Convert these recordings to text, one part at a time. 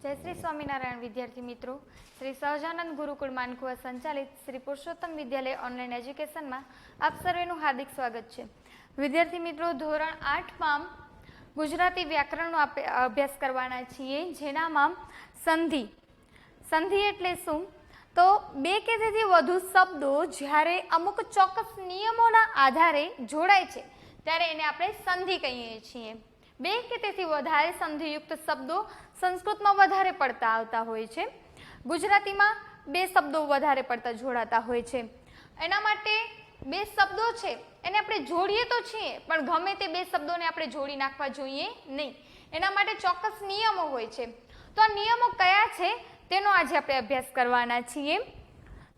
जय श्री स्वामीनारायण विद्यार्थी मित्रों, श्री सहजानंद गुरुकुल मानकुआ संचालित श्री पुरुषोत्तम विद्यालय ऑनलाइन एज्युकेशन में आप सर्वेનું हार्दिक स्वागत है। विद्यार्थी मित्रों, धोरण 8 में गुजराती व्याकरण अभ्यास करवाना छीए, जेनामां संधि संधि एटले शुं? तो बे के तेथी वधु शब्दों ज्यारे अमुक चोक्कस नियमोना आधारे जोड़ाय छे त्यारे एने आपणे संधि कहीए छीए। बे के तेथी वधारे संधियुक्त शब्दों संस्कृत में वधारे पड़ता आवता होय छे, गुजराती में बे शब्दों वधारे पड़ता जोड़ाता होय छे। एना माटे बे शब्दों छे एने आपणे जोड़ीए तो छीए पण गमे ते बे शब्दों ने आपणे जोड़ी नाखवा जोईए नहीं। एना माटे चोक्कस नियमो होय छे। तो आ नियमो कया छे तेनो आज आपणे अभ्यास करवाना छीए।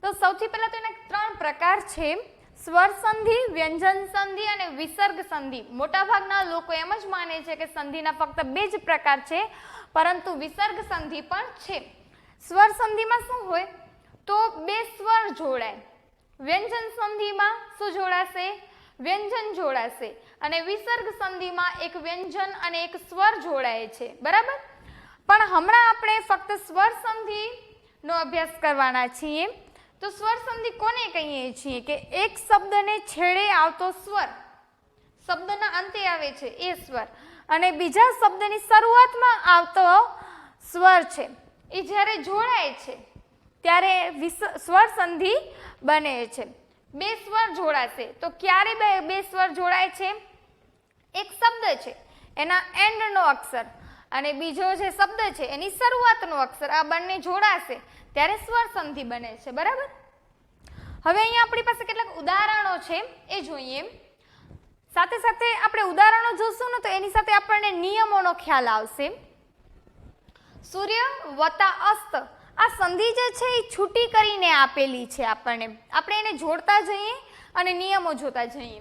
तो सौथी पहेला तो एना 3 प्रकार छे, स्वर संधि, व्यंजन संधि और विसर्ग संधि। मोटा भागना लोको एम ज माने छे के संधिना फक्त 2 ज प्रकार छे, परंतु विसर्ग संधि पण छे। स्वर संधि में शुं होय? तो 2 स्वर जोड़ाय। व्यंजन संधि में शुं जोड़ाशे? व्यंजन जोड़ाशे। अने विसर्ग संधि में एक व्यंजन अने एक स्वर जोड़ाय छे, बराबर। पण हमणां आपणे फक्त स्वर संधि नो अभ्यास करवाना छीए। तो स्वर संधि कोने कहीए छीए के एक शब्द ने छेड़े आवतो स्वर, शब्दना अंते आवे छे ए स्वर, अने बीजा शब्दनी शरूआतमां आवतो स्वर छे ए ज्यारे जोड़ाय छे त्यारे स्वर संधि बने छे। 2 स्वर जोड़ाशे तो क्यारे 2 स्वर जोड़ाय छे? एक शब्द छे एना एंड नो अक्षर अने बीजो जे शब्द छे एनी शरूआतनो अक्षर, आ बंने जोड़ाशे त्यारे स्वर संधि बने छे, बराबर। हवे अहींया आपणी पासे केटलाक उदाहरणो छे ए जोईए। साथे साथे आपणे उदाहरणो जोशुं ने तो एनी साथे आपणने नियमोनो ख्याल आवशे। सूर्य वत्ता अस्त आ संधि जे छे ए छूटी करीने आपेली छे आपणने, आपणे एने जोड़ता जईए अने नियमो जोता जईए।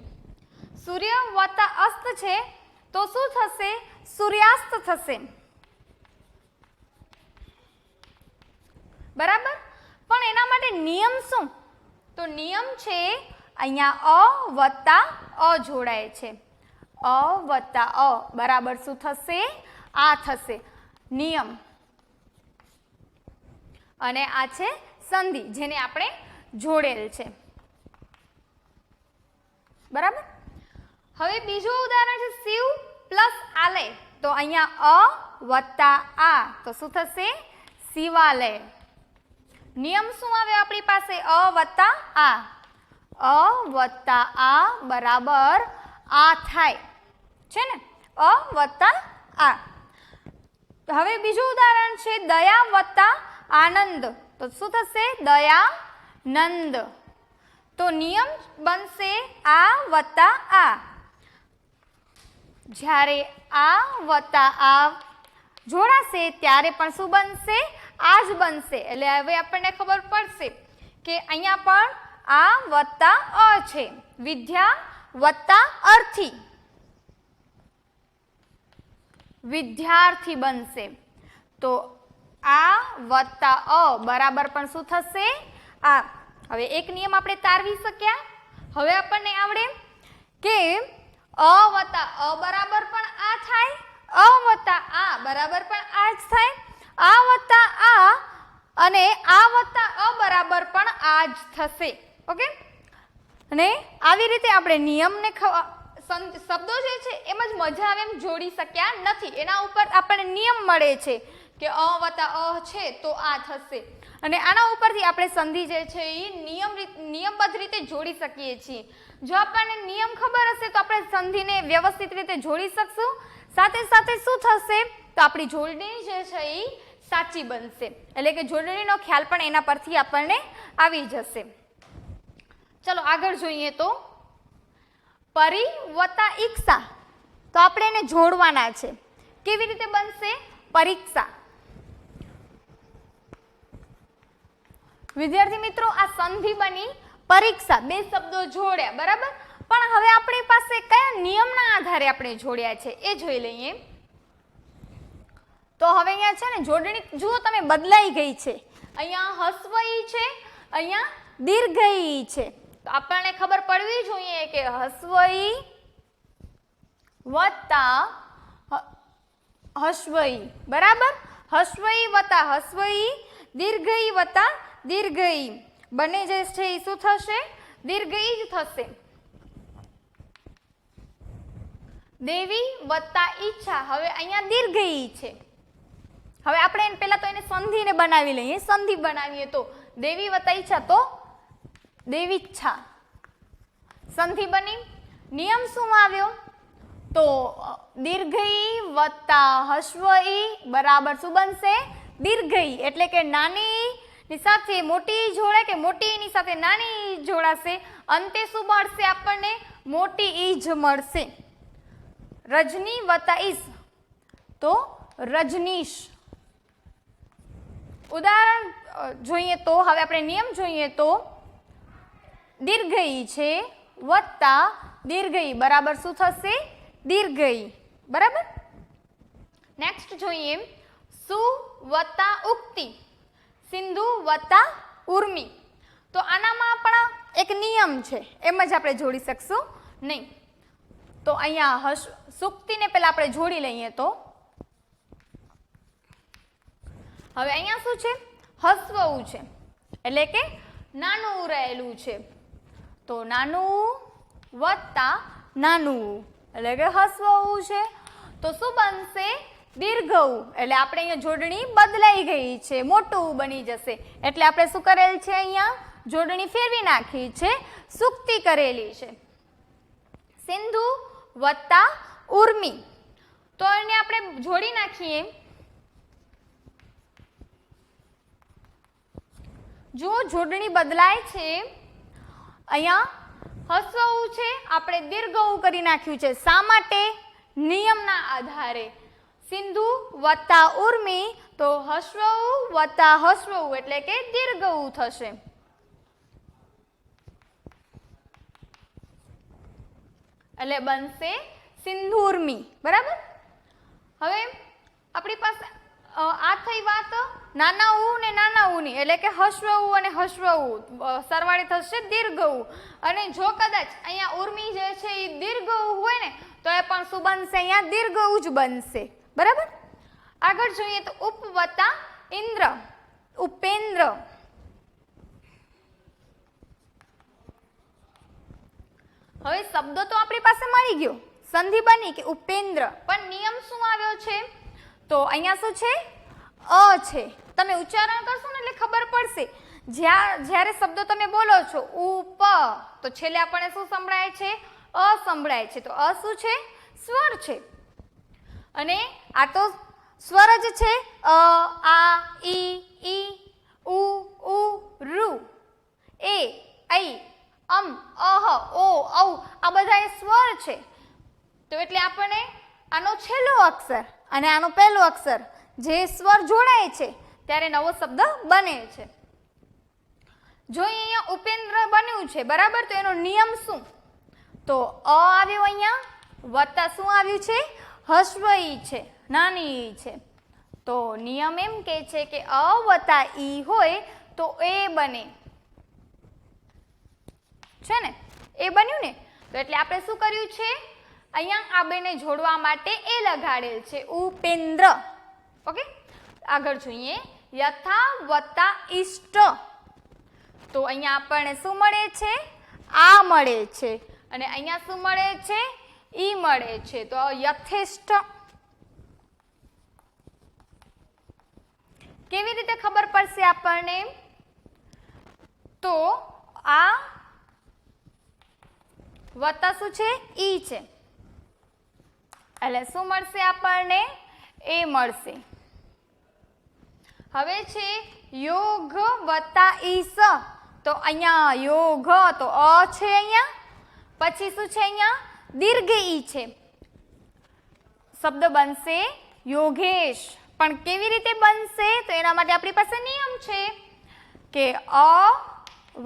सूर्य वत्ता अस्त छे तो शुं थशे? सूर्यास्त थशे, बराबर। पण एना माटे नियम शुं? तो नियम छे अहींया अ वत्ता अ जोड़ाय छे। अ वत्ता अ बराबर शुं थशे? आ थशे नियम। अने आ छे संधि जेने आपणे जोड़ेल छे, बराबर। हवे बीजो उदाहरण छे शिव प्लस आलय। तो अहींया अ वत्ता आ तो शुं थशे? शिवालय। नियम शुं आवे आपणी पासे? अ वत्ता आ। अ वत्ता आ बराबर आ थाय छे ने, अ वत्ता आ। हवे बीजું उदाहरण छे दया वत्ता आनंद। तो शुं थशे? दयानंद। तो नियम बनशे आ वत्ता आ। ज्यारे आ वत्ता आ जोड़ाशे त्यारे पण शुं बनशे? आ ज बनशे। એટલે હવે આપણને ખબર પડશે કે અહીંયા પણ આ વત્તા અ છે, વિદ્યા વત્તા અર્થી, વિદ્યાર્થી બનશે। તો આ વત્તા અ બરાબર પણ શું થશે? આ। હવે એક નિયમ આપણે તારવી શક્યા। હવે આપણને આવડે કે અ વત્તા અ બરાબર પણ આ થાય, અ વત્તા આ બરાબર પણ આ જ થાય, આ વત્તા આ અને આ વત્તા અ બરાબર પણ આ જ થશે। ઓકે, અને આવી રીતે આપણે નિયમને શબ્દો જે છે એમ જ મજા આવે એમ જોડી શક્યા નથી। એના ઉપર આપણને નિયમ મળે છે કે અ વત્તા અ છે તો આ થશે, અને આના ઉપરથી આપણે સંધિ જે છે એ નિયમબદ્ધ રીતે જોડી શકીએ છીએ। જો આપણને નિયમ ખબર હશે તો આપણે સંધિને વ્યવસ્થિત રીતે જોડી શકશું। સાથે સાથે શું થશે? તો આપણી જોડણી જે છે એ સાચી બનશે, એટલે કે જોડણીનો ખ્યાલ પણ એના પરથી આપણને આવી જશે। ચલો આગળ જોઈએ। તો પરી વત્તા ઈક્ષા, તો આપણે એને જોડવાના છે। કેવી રીતે બનશે? પરીક્ષા। વિદ્યાર્થી મિત્રો, આ સંધિ બની પરીક્ષા, 2 શબ્દો જોડ્યા, બરાબર। પણ હવે આપણી પાસે કયા નિયમના આધારે આપણે જોડ્યા છે એ જોઈ લઈએ। તો હવે અહીંયા છે ને જોડણી જુઓ તમે બદલાઈ ગઈ છે। અહીંયા હસ્વ ઈ છે, અહીંયા દીર્ઘ ઈ છે। તો આપણને ખબર પડવી જોઈએ કે હસ્વ ઈ વત્તા હસ્વ ઈ, બરાબર। હસ્વ ઈ વત્તા હસ્વ ઈ, દીર્ઘ ઈ વત્તા દીર્ઘ ઈ, બંને જે છે એ શું થશે? દીર્ઘ ઈ જ થશે. દેવી વત્તા ઈચ્છા, હવે અહીંયા દીર્ઘ ઈ છે. હવે આપણે પહેલા તો એને સંધિને બનાવી લઈએ. સંધિ બનાવીએ તો દેવી વત્તા ઈચ્છા તો દેવીચ્છા. સંધિ બની. નિયમ શું આવ્યો? તો દીર્ઘ ઈ વત્તા હસ્વ ઈ બરાબર શું બનશે? દીર્ઘ ઈ. એટલે કે નાની ઈ ની સાથે મોટી ઈ જોડાય કે મોટી ઈ ની સાથે નાની ઈ જોડાશે. અંતે શું મળશે આપણને? મોટી ઈ જ મળશે. રજની વત્તા ઈશ તો રજનીશ. ઉદાહરણ જોઈએ તો હવે આપણે નિયમ જોઈએ તો દીર્ઘ ઈ છે વત્તા દીર્ઘ ઈ બરાબર શું થશે? દીર્ઘ ઈ. બરાબર. નેક્સ્ટ જોઈએ સુ વત્તા ઉક્તિ, સિંધુ વત્તા ઉર્મી. તો આનામાં પણ એક નિયમ છે, એમ જ આપણે જોડી શકશું નહીં. તો અહીંયા સુક્તિને પહેલા આપણે જોડી લઈએ. તો હવે અહીંયા શું છે? હસ્વઉ છે, એટલે કે નાનું રહેલું છે. તો નાનું વત્તા નાનું એટલે કે હસ્વઉ છે. તો શું બનશે? દીર્ઘ ઉ. એટલે આપણે અહીંયા જોડણી બદલાઈ ગઈ છે, મોટું બની જશે. એટલે આપણે શું કરેલ છે? અહીંયા જોડણી ફેરવી નાખી છે, સુક્તિ કરેલી છે. સિંધુ વત્તા ઉર્મી. તો એને આપણે જોડી નાખીએ. જો જોડણી બદલાય છે, અહીંયા હસ્વ ઉ છે, આપણે દીર્ઘ ઉ કરી નાખ્યું છે. શા માટે? નિયમના આધારે. સિંધુ વત્તા ઉર્મી તો હસ્વ ઉ વત્તા હસ્વ ઉ એટલે કે દીર્ઘ ઉ થશે. એટલે બનશે સિંધુર્મી. બરાબર. હવે આપણી પાસે આ થઈ વાત નાના ઉ ને નાના ઉ ની, એટલે કે હસ્વ ઉ અને હસ્વ ઉ સરવાળે થશે દીર્ઘ ઉ. અને જો કદાચ અહીંયા ઉર્મી જે છે એ દીર્ઘ ઉ હોય ને તો એ પણ શું બનશે? અહીંયા દીર્ઘ ઉ જ બનશે. બરાબર. આગળ જોઈએ તો ઉપ વત્તા ઇન્દ્ર, ઉપેન્દ્ર. હવે શબ્દો તો આપણી પાસે મળી ગયો, સંધિ બની કે ઉપેન્દ્ર. પણ નિયમ શું આવ્યો છે? તો અહીંયા શું છે? અ છે. તમે ઉચ્ચારણ કરશો ને એટલે ખબર પડશે. જ્યારે શબ્દો તમે બોલો છો ઉપ, તો છેલ્લે આપણને શું સંભળાય છે? અ સંભળાય છે. તો અ શું છે? સ્વર છે. અને આ તો સ્વર જ છે. અ, આ, ઈ, ઉ, ઋ, એ, ઐ, અમ, અહ, ઓ, ઔ આ બધા સ્વર છે. તો એટલે આપણને આનો છેલ્લો અક્ષર અને આનો પહેલો અક્ષર જે સ્વર જોડાય છે ત્યારે નવો શબ્દ બને છે. જો અહીંયા ઉપેન્દ્ર બન્યું છે, બરાબર, તો એનો નિયમ શું? તો અ આવ્યો અહીંયા, વત્તા શું આવ્યું છે? હસ્વ ઈ છે, નાની ઈ છે. તો નિયમ એમ કહે છે કે અ વત્તા ઈ હોય તો એ બને છે ને, એ બન્યું ને. તો એટલે આપણે શું કર્યું છે? અહીંયા આ બેને જોડવા માટે એ લગાડેલ છે, ઉપેન્દ્ર. ઓકે. આગળ જોઈએ યથા વત્તા ઈષ્ટ. તો અહીંયા આપણને શું મળે છે? આ મળે છે. અને અહીંયા શું મળે છે? ઈ મળે છે. તો યથેષ્ટ. કેવી રીતે ખબર પડશે આપણને? તો આ વત્તા શું છે? ઈ છે. એટલે શું મળશે આપણને? એ મળશે. હવે છે યોગ વત્તા ઈસ. તો અહીંયા યોગ તો અ છે અહીંયા, પછી શું છે? અહીંયા દીર્ઘ ઈ છે. શબ્દ બનશે યોગેશ. પણ કેવી રીતે બનશે? તો એના માટે આપણી પાસે નિયમ છે કે અ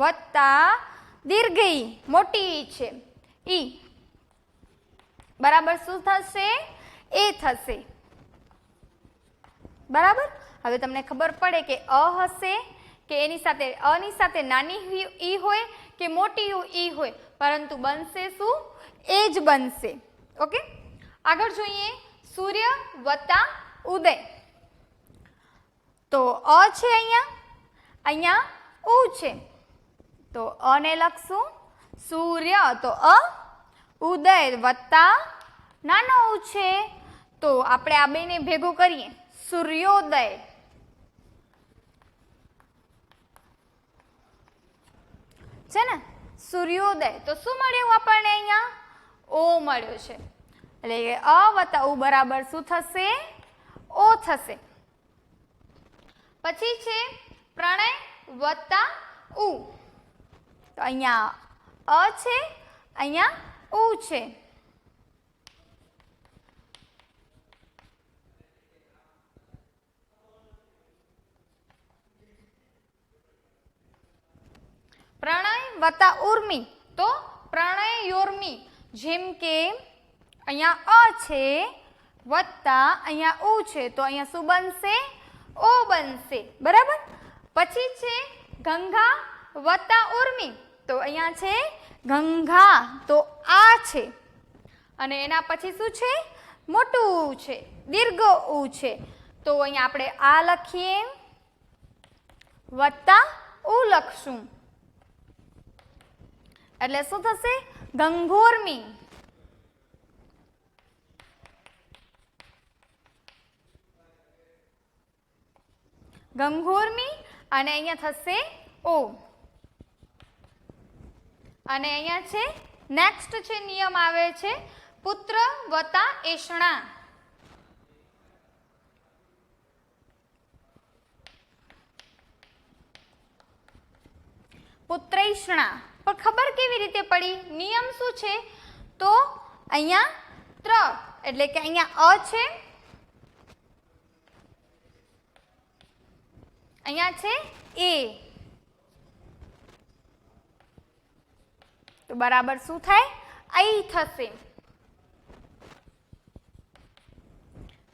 વત્તા દીર્ઘ ઈ, મોટી ઈ છે, ઈ બરાબર શું થશે? એ થશે. બરાબર. હવે તમને ખબર પડે કે અ હશે કે એની સાથે અની સાથે નાની ઈ હોય કે મોટી ઈ હોય, પરંતુ બનશે શું? એ જ બનશે. ઓકે. આગળ જોઈએ સૂર્ય વત્તા ઉદય. તો અ છે અહીંયા ઉ છે તો અ ને લખશું સૂર્ય તો અ, ઉદય વત્તા નાનો ઉ છે તો આપણે આ બેને ભેગું કરીએ સૂર્યોદય છે ને, સૂર્યોદય. તો શું મળ્યું આપણને અહીંયા? ઓ મળ્યો છે. એટલે અ વત્તા ઉ બરાબર શું થશે? ઓ થશે. પછી છે પ્રણય વત્તા ઉ. તો અહીંયા અ છે, અહીંયા ઉ છે. પ્રણય વત્તા ઉર્મી તો પ્રણયોર્મી. જેમ કે અહીંયા અ છે વત્તા અહીંયા ઉ છે તો અહીંયા શું બનશે? ઓ બનશે. બરાબર. પછી છે ગંગા વત્તા ઉર્મી તો અહીંયા છે ગંગા તો આ છે અને એના પછી શું છે? મોટું ઉ છે, દીર્ઘ ઉ છે તો અહીંયા આપણે આ લખીએ વત્તા ઉ લખશું એટલે શું થશે? ગંગોર્મી. ગંગોર્મી અને અહીંયા થશે ઓ. અને અહીંયા છે નેક્સ્ટ છે નિયમ આવે છે પુત્ર વત્તા એષણા. પુત્રૈષણા પણ ખબર કેવી રીતે પડી? નિયમ શું છે? તો અહીંયા ત્ર એટલે કે અહીંયા અ છે, અહીંયા છે એ તો બરાબર શું થાય? અહીં થશે.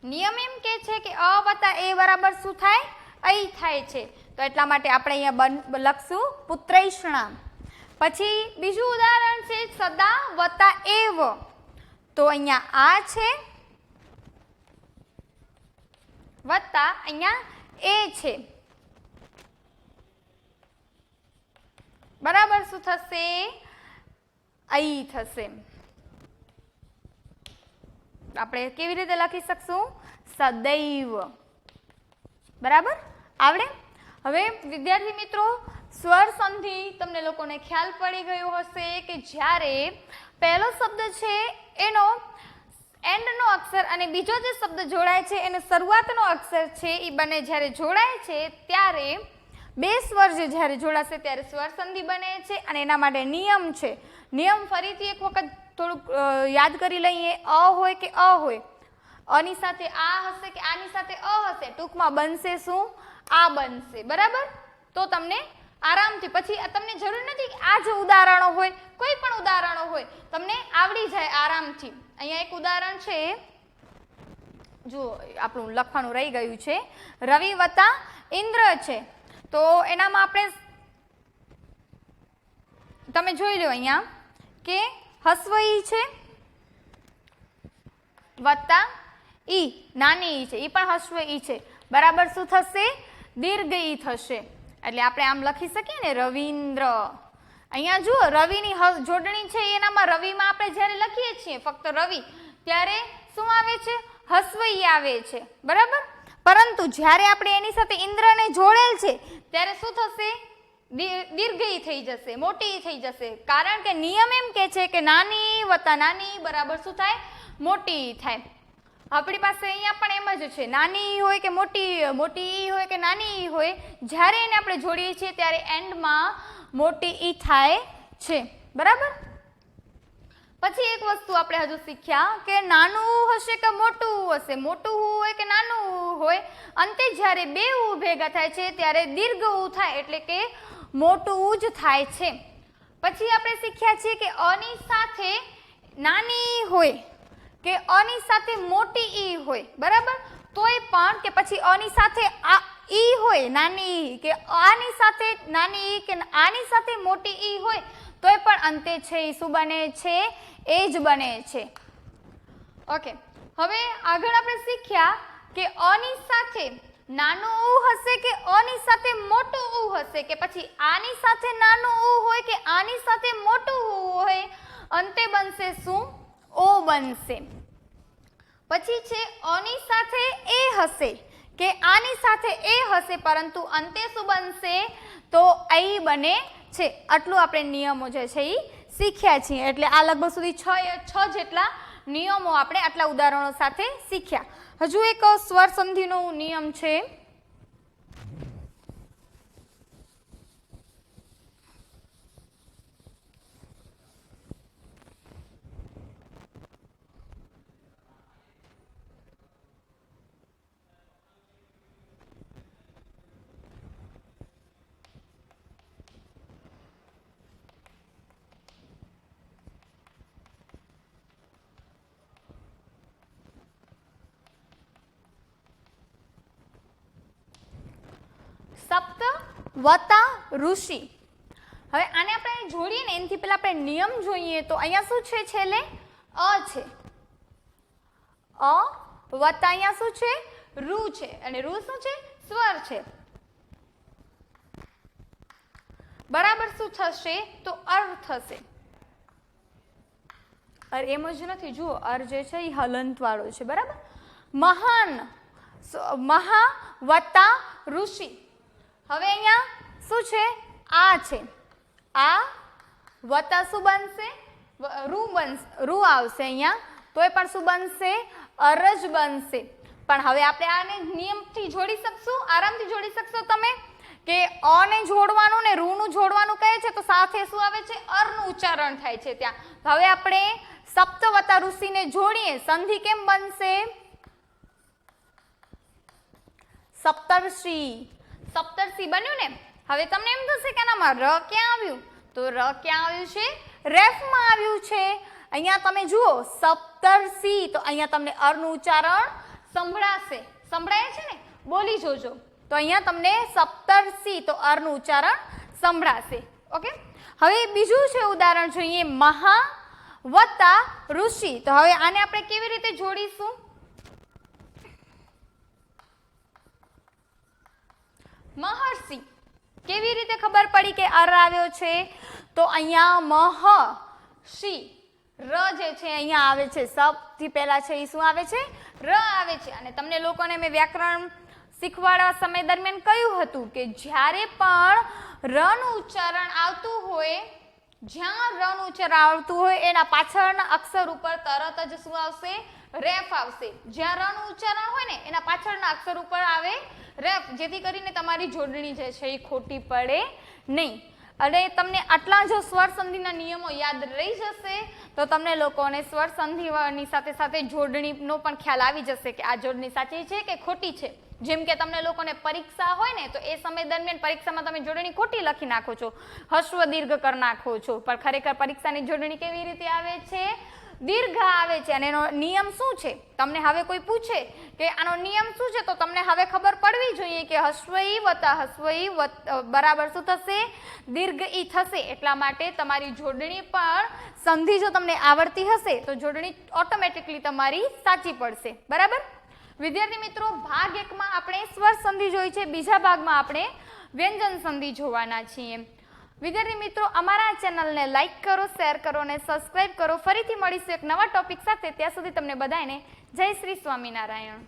નિયમ એમ કે છે કે અ વત્તા એ બરાબર શું થાય? અહીં થાય છે તો એટલા માટે આપણે અહીંયા લખશું પુત્રૈષણા. પછી બીજું ઉદાહરણ છે સદા વત્તા એવ તો અહીંયા આ છે વત્તા અહીંયા એ છે બરાબર શું થશે? અહીં થશે. આપણે કેવી રીતે લખી શકશું? સદૈવ. બરાબર આવડે? હવે વિદ્યાર્થી મિત્રો સ્વર સંધિ તમને લોકોને ખ્યાલ પડી ગયો હશે કે જ્યારે પહેલો શબ્દ છે એનો એન્ડનો અક્ષર અને બીજો જે શબ્દ જોડાય છે એનો શરૂઆતનો અક્ષર છે એ બંને જ્યારે જોડાય છે ત્યારે બે સ્વર જે જ્યારે જોડાશે ત્યારે સ્વર સંધિ બને છે અને એના માટે નિયમ છે. નિયમ ફરીથી એક વખત થોડુંક યાદ કરી લઈએ. અ હોય કે અ હોય, અની સાથે આ હશે કે આની સાથે અ હશે, ટૂંકમાં બનશે શું? આ બનશે. બરાબર. તો તમને આરામથી પછી તમને જરૂર નથી કે આ જે ઉદાહરણો હોય કોઈ પણ ઉદાહરણો હોય તમને આવડી જાય આરામથી. અહીંયા એક ઉદાહરણ છે જો આપણું લખવાનું રહી ગયું છે રવિ વત્તા ઇન્દ્ર છે તો એનામાં આપણે તમે જોઈ લો અહીંયા કે હસ્વ ઈ છે વત્તા ઈ નાની ઈ છે, ઈ પણ હસ્વ ઈ છે બરાબર શું થશે? દીર્ઘ ઈ થશે. એટલે આપણે આમ લખી શકીએ ને રવિન્દ્ર. અહીંયા જુઓ રવિની જોડણી છે એનામાં રવિમાં આપણે જ્યારે લખીએ છીએ ફક્ત રવિ ત્યારે શું આવે છે? હસ્વ ઈ આવે છે. બરાબર. પરંતુ જ્યારે આપણે એની સાથે ઇન્દ્રને જોડેલ છે ત્યારે શું થશે? દીર્ઘ ઈ થઈ જશે, મોટી ઈ થઈ જશે. કારણ કે નિયમ એમ કે છે કે નાની વત્તા નાની બરાબર શું થાય? મોટી ઈ થાય. આપણી પાસે અહીંયા પણ એમ જ છે નાની હોય કે મોટી, મોટી હોય કે નાની હોય જ્યારે એને આપણે જોડીએ છીએ ત્યારે એન્ડમાં મોટી ઈ થાય છે. બરાબર. પછી એક વસ્તુ આપણે હજુ શીખ્યા કે નાનું હશે કે મોટું હશે, મોટું હોય કે નાનું હોય અંતે જ્યારે બે ઉ ભેગા થાય છે ત્યારે દીર્ઘ ઉ થાય એટલે કે મોટું ઉ જ થાય છે. પછી આપણે શીખ્યા છીએ કે અની સાથે નાની હોય કે અની સાથે મોટી ઈ હોય બરાબર તોય પણ કે પછી અની સાથે આ ઈ હોય નાની ઈ કે આની સાથે નાની ઈ કે આની સાથે મોટી ઈ હોય તોય પણ અંતે છે એ શું બને છે? એ જ બને છે. ઓકે. હવે આગળ આપણે શીખ્યા કે અની સાથે નાનું ઉ હશે કે અ ની સાથે મોટું ઉ હશે કે પછી આની સાથે નાનું ઉ હોય કે આની સાથે મોટું ઉ હોય, અંતે બનશે શું? ઓ બનશે. પછી છે અની સાથે એ હશે કે આની સાથે એ હશે પરંતુ અંતે શું બનશે? તો ઐ બને છે. આટલું આપણે નિયમો જે છે એ શીખ્યા છીએ. એટલે આ લગભગ સુધી 6 જેટલા નિયમો આપણે આટલા ઉદાહરણો સાથે શીખ્યા. હજુ એક સ્વર સંધિનો નિયમ છે. સપ્ત વત્તા ઋષિ. હવે આને આપણે જોડીએ ને એનાથી પહેલા આપણે નિયમ જોઈએ તો અહીંયા શું છે? છેલ્લે અ છે. અ વત્તા અહીંયા શું છે? રૂ છે. અને રૂ શું છે? સ્વર છે. બરાબર શું થશે? તો અર થશે. અર એમ જ નથી, જુઓ અર જે છે એ હલંત વાળો છે. બરાબર. મહાન, મહા વત્તા ઋષિ. હવે અહીંયા શું છે? આ છે. આ વત્તા શું બનશે? રૂ બનશે. રૂ આવશે અહીંયા તોય પણ શું બનશે? અર જ બનશે. પણ હવે આપણે આને નિયમથી જોડી શકશું, આરામથી જોડી શકશો તમે કે અ ને જોડવાનું ને રૂ નું જોડવાનું કહે છે તો સાથે શું આવે છે? અર નું ઉચ્ચારણ થાય છે ત્યાં. હવે આપણે સપ્ત વત્તા ઋષિને જોડીએ, સંધિ કેમ બનશે? સપ્તર્ષિ. સપ્તર્ષિ બન્યું ને. હવે તમને એમ થશે કે આનામાં ર ક્યાં આવ્યું? તો ર ક્યાં આવ્યું છે? રેફમાં આવ્યું છે. અહીંયા તમે જુઓ સપ્તર્ષિ તો અહીંયા તમને અરનું ઉચ્ચારણ સંભળાશે. સંભળાય છે ને? બોલી જોજો. તો અહીંયા તમને સપ્તર્ષિ તો અરનું ઉચ્ચારણ સંભળાશે. ઓકે. હવે બીજું છે ઉદાહરણ જોઈએ, મહા વત્તા ઋષિ. તો હવે આને આપણે કેવી રીતે જોડીશું? મહર્ષિ. કેવી રીતે ખબર પડી કે અર આવ્યો છે? તો અહીંયા મહ શી ર જે છે અહીંયા આવે છે. સૌથી પહેલા છે એ શું આવે છે? ર આવે છે. અને તમને લોકોને મેં વ્યાકરણ શીખવાડવા સમય દરમિયાન કહ્યું હતું કે જ્યારે પણ ર નું ઉચ્ચારણ આવતું હોય, જ્યાં ર નું ઉચ્ચારણ આવતું હોય એના પાછળના અક્ષર ઉપર તરત જ શું આવશે? રેફ આવશે. જ્યાં ર નું ઉચ્ચારણ હોય ને એના પાછળના અક્ષર ઉપર આવે રેફ, જેથી કરીને તમારી જોડણી જે છે એ ખોટી પડે નહીં. અને તમને આટલા જો સ્વર સંધિના નિયમો યાદ રહી જશે તો તમને લોકોને સ્વર સંધિની સાથે સાથે જોડણીનો પણ ખ્યાલ આવી જશે કે આ જોડણી સાચી છે કે ખોટી છે. જેમ કે તમને લોકોને પરીક્ષા હોય ને તો એ સમય દરમિયાન પરીક્ષામાં તમે જોડણી ખોટી લખી નાખો છો, હસ્વ દીર્ઘ કરી નાખો છો, પણ ખરેખર પરીક્ષાની જોડણી કેવી રીતે આવે છે? દીર્ઘ આવે છે. અને એનો નિયમ શું છે? તમને હવે કોઈ પૂછે કે આનો નિયમ શું છે તો તમને હવે ખબર પડવી જોઈએ કે હસ્વ ઈ વત્તા હસ્વ ઈ બરાબર શું થશે? દીર્ઘ ઈ થશે. એટલા માટે તમારી જોડણી પણ સંધિ જો તમને આવડતી હશે તો જોડણી ઓટોમેટિકલી તમારી સાચી પડશે. બરાબર. વિદ્યાર્થી મિત્રો, ભાગ 1 માં આપણે સ્વર સંધિ જોઈ છે. બીજા ભાગમાં આપણે વ્યંજન સંધિ જોવાના છીએ. વિદ્યાર્થી મિત્રો, અમારા ચેનલને લાઈક કરો, શેર કરો અને સબસ્ક્રાઇબ કરો. ફરીથી મળીશું એક નવા ટોપિક સાથે. ત્યાં સુધી તમને બધાને જય શ્રી સ્વામિનારાયણ.